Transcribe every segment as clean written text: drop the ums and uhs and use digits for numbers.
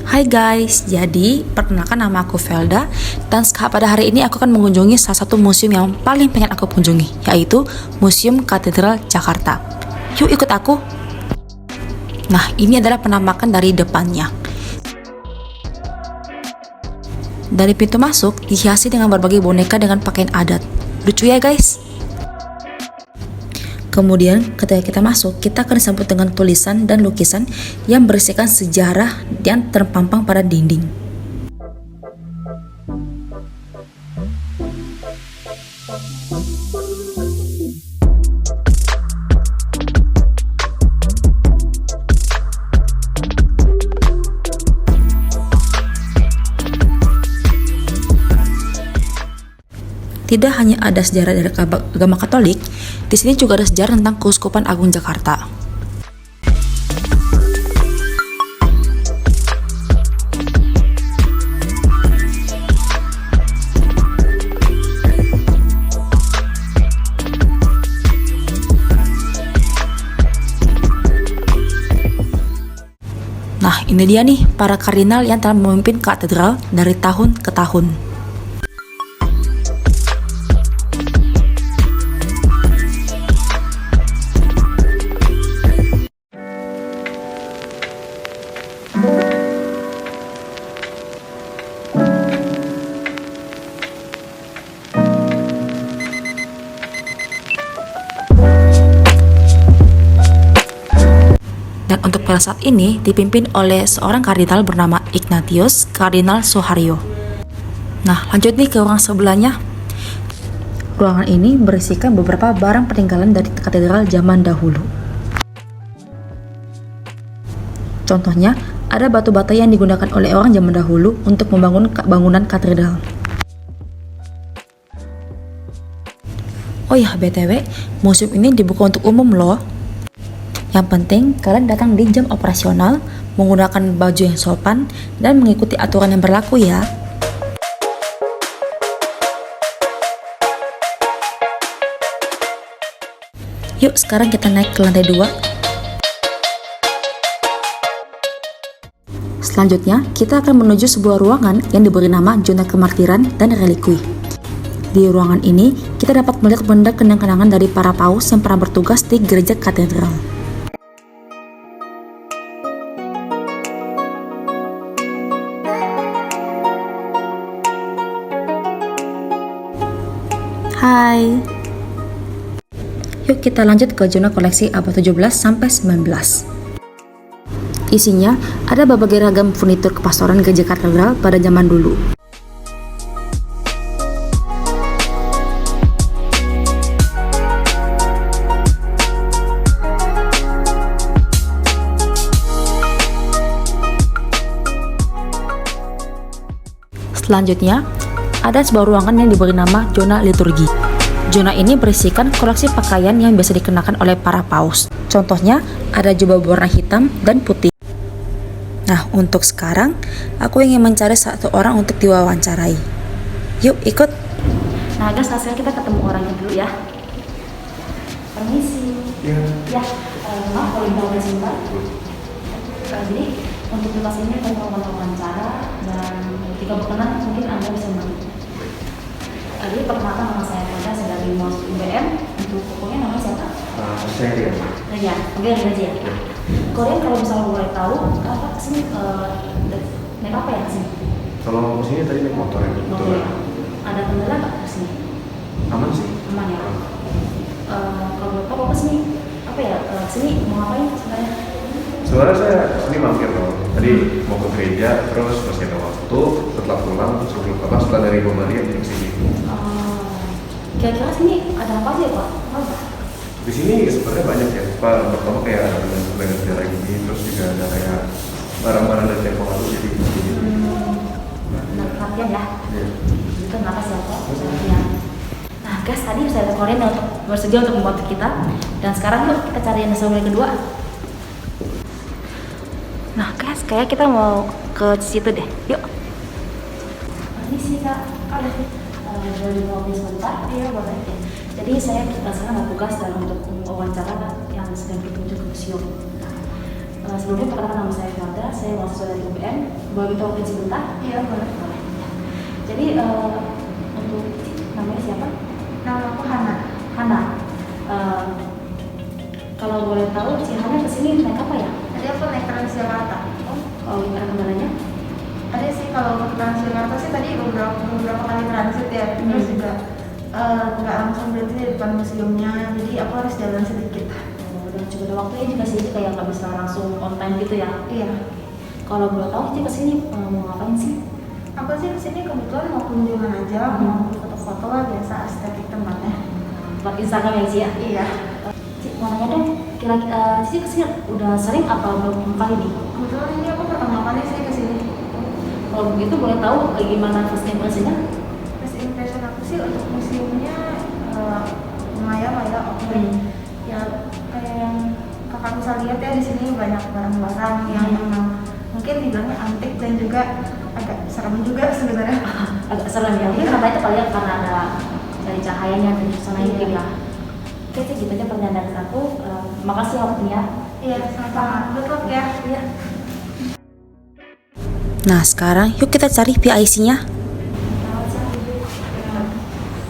Hai guys, jadi perkenalkan nama aku Velda dan pada hari ini aku akan mengunjungi salah satu museum yang paling pengen aku kunjungi, yaitu Museum Katedral Jakarta. Yuk ikut aku. Nah, ini adalah penampakan dari depannya. Dari pintu masuk dihiasi dengan berbagai boneka dengan pakaian adat. Lucu ya guys? Kemudian ketika kita masuk, kita akan disambut dengan tulisan dan lukisan yang berisikan sejarah yang terpampang pada dinding. Tidak hanya ada sejarah dari agama Katolik, di sini juga ada sejarah tentang Keuskupan Agung Jakarta. Nah, ini dia nih para kardinal yang telah memimpin katedral dari tahun ke tahun. Dan untuk pada saat ini dipimpin oleh seorang kardinal bernama Ignatius Kardinal Suharyo. Nah, lanjut nih ke ruang sebelahnya. Ruangan ini berisikan beberapa barang peninggalan dari katedral zaman dahulu. Contohnya, ada batu bata yang digunakan oleh orang zaman dahulu untuk membangun bangunan katedral. Oh ya, BTW, museum ini dibuka untuk umum loh. Yang penting, kalian datang di jam operasional, menggunakan baju yang sopan, dan mengikuti aturan yang berlaku ya. Yuk, sekarang kita naik ke lantai 2. Selanjutnya, kita akan menuju sebuah ruangan yang diberi nama Zona Kemartiran dan Relikwi. Di ruangan ini, kita dapat melihat benda kenang-kenangan dari para paus yang pernah bertugas di gereja katedral. Hai. Yuk kita lanjut ke zona koleksi abad 17 sampai 19. Isinya ada berbagai ragam furnitur kepastoran gereja katedral pada zaman dulu. Selanjutnya, ada sebuah ruangan yang diberi nama zona liturgi. Zona ini berisikan koleksi pakaian yang biasa dikenakan oleh para paus. Contohnya, ada jubah berwarna hitam dan putih. Nah, untuk sekarang, aku ingin mencari satu orang untuk diwawancarai. Yuk, ikut. Nah, guys, hasilnya kita ketemu orangnya dulu ya. Permisi. Ya, maaf kalau kita sebentar. Jadi, untuk tugas ini kita mau wawancara dan jika berkenan mungkin Anda bisa membantu. Jadi perkenalkan nama saya Velda, saya dari MOS UBM. Untuk pokoknya namanya siapa? Saya Rian. Rian, oke Rian aja ya. Kalian kalau misalnya boleh tahu, apa kesini naik apa ya kesini? Kalau kesini tadi naik motor ya? Motor ya. Ada kendala nggak kesini? Aman sih. Aman ya. Kalau boleh tahu kesini apa ya? Kesini mau ngapain sebenarnya? Sebenarnya saya kesini mampir loh. Tadi mau ke gereja, terus masih ada waktu. Setelah pulang, sebelum kelas, setelah dari Bomaria ke sini. Kira-kira sini ada apa aja ya Pak? Di sini sebenarnya banyak ya. Pak, pertama kayak ada benda sejarah gini, terus juga ada kayak barang-barang dari tempo lalu jadi begini. Perhatian ya. Iya. Itu kenapa sih Pak? Perhatian. Nah guys, tadi saya ada Korean untuk bersedia untuk membantu kita. Dan sekarang yuk kita cari yang yang kedua. Nah guys, kayak kita mau ke situ deh. Yuk. Ini sih Kak. Boleh ngobrol sebentar? Iya boleh. Jadi saya sekarang mau tugas dalam untuk wawancara yang sedang ditunjuk ke museum. Sebelumnya perkenalkan nama saya Felda, saya mahasiswa dari UBM. Boleh minta waktu sebentar? Iya, boleh. Boleh. Jadi untuk namanya siapa? Nama aku Hana. Hana. Eh, Kalau boleh tahu, si Hana kesini naik apa ya? Tadi aku naik Transjakarta. Kalau ada kendalanya? Ada sih kalau untuk Transjakarta sih tadi beberapa kali transit ya. Terus Hmm. juga nggak langsung berhenti di depan museumnya. Jadi aku harus jalan sedikit. Dan juga ada waktunya juga sih, kayak nggak bisa langsung on time gitu ya. Iya. Kalau boleh tahu, sih kesini mau ngapain sih? Aku sih kesini kebetulan mau kunjungan aja, mau foto-foto lah biasa estetik tempatnya. Buat Instagram ya sih ya? Iya. Cik, mau nanya dong, kira-kira Cici kesini udah sering atau belum kali nih? Kebetulan ini aku pertama kali sih kesini. Kalau begitu boleh tahu gimana first impression-nya? First impression aku sih untuk museumnya lumayan lah ya, oke. Ya kayak yang kakak bisa lihat ya di sini banyak barang-barang yang memang mungkin dibilangnya antik dan juga agak serem juga sebenarnya. Agak serem ya, mungkin karena itu kali ya, karena ada dari cahayanya dan suasana Iya. mungkin ya. Oke sih, gitu aja pertanyaan dari aku. Makasih ya waktunya. Iya, sama-sama. Good luck ya. Iya. Nah sekarang yuk kita cari PIC-nya.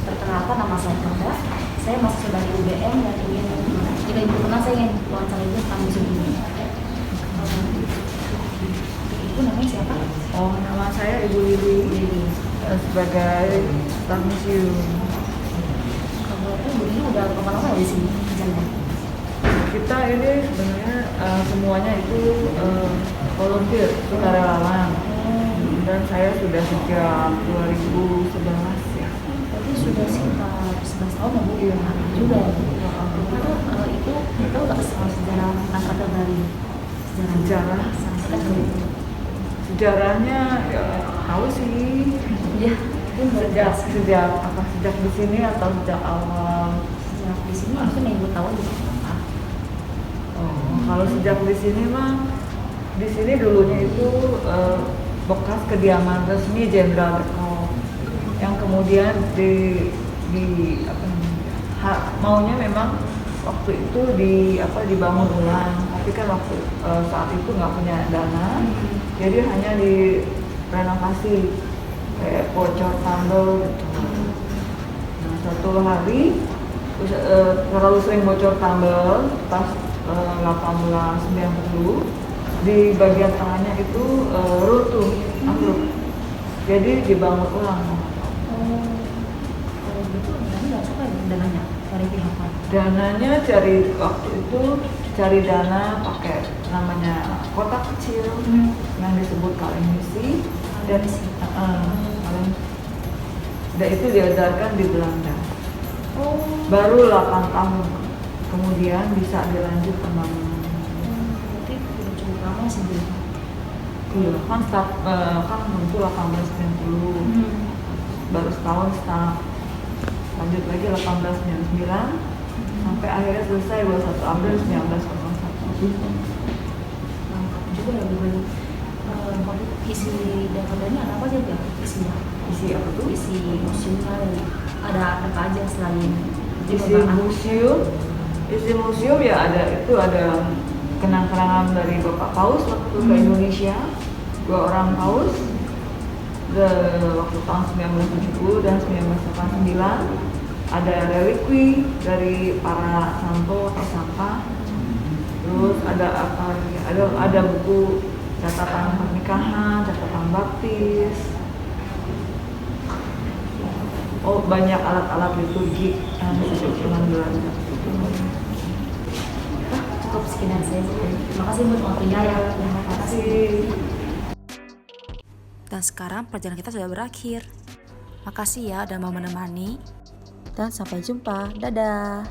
Perkenalkan, nama saya Felda. Saya mahasiswa dari UBM dan ingin, jika ibu kenal, saya ingin wawancara ibu tentang museum ini. Ibu namanya siapa? Oh, nama saya Ibu Lili sebagai staf museum. Kalau itu ibu ini udah berapa lama ya di sini kerjanya? Kita ini sebenarnya semuanya itu volunteer, sukarelawan. Dan saya sudah sejak 2011 ya. Berarti sudah sekitar 11 tahun ya Bu? Iya. Juga ya Bu? Itu kita udah soal sejarah angkatan dari Sejarah. Sangat dulu. Sejarahnya ya tahu sih. Iya. Sejak di sini atau sejak awal. Sejak di sini mungkin yang Ibu tahu juga apa? Oh, kalau sejak di sini mah, di sini dulunya itu bekas kediaman resmi Jenderal de Kock yang kemudian apa namanya, maunya memang waktu itu dibangun ulang, tapi kan waktu saat itu nggak punya dana, jadi hanya direnovasi kayak bocor tambel gitu. Nah, satu hari terlalu sering bocor tambel pas 1890 di bagian tengahnya itu runtuh, ambruk. Jadi dibangun ulang. Kalau gitu dananya siapa ya dananya? Dari pihak mana? Dananya cari dana pakai namanya kotak kecil yang disebut kalemisi dan dan itu diedarkan di Belanda. Baru 8 tahun kemudian bisa dilanjut pembangunan. Berarti udah cukup lama sih Bu. Iya, kan itu 1890, baru setahun lanjut lagi 1899 sampai akhirnya selesai 21 April 1901. Lengkap juga ya Bu. Isi dalamnya ada apa aja ya isinya? Isi apa tuh? Isi museumnya ada apa aja selain Isi museum ya ada kenang-kenangan dari Bapak Paus waktu ke Indonesia, 2 orang Paus waktu tahun 1970 dan 1989. Ada relikwi dari para santo tersangka. Terus ada apa lagi? Ada buku catatan pernikahan, catatan baptis. Oh, banyak alat-alat liturgi yang sejak 1900. Cukup sekian saya. Terima kasih buat waktunya ya. Terima kasih. Dan sekarang perjalanan kita sudah berakhir. Makasih ya udah mau menemani. Dan sampai jumpa. Dadah.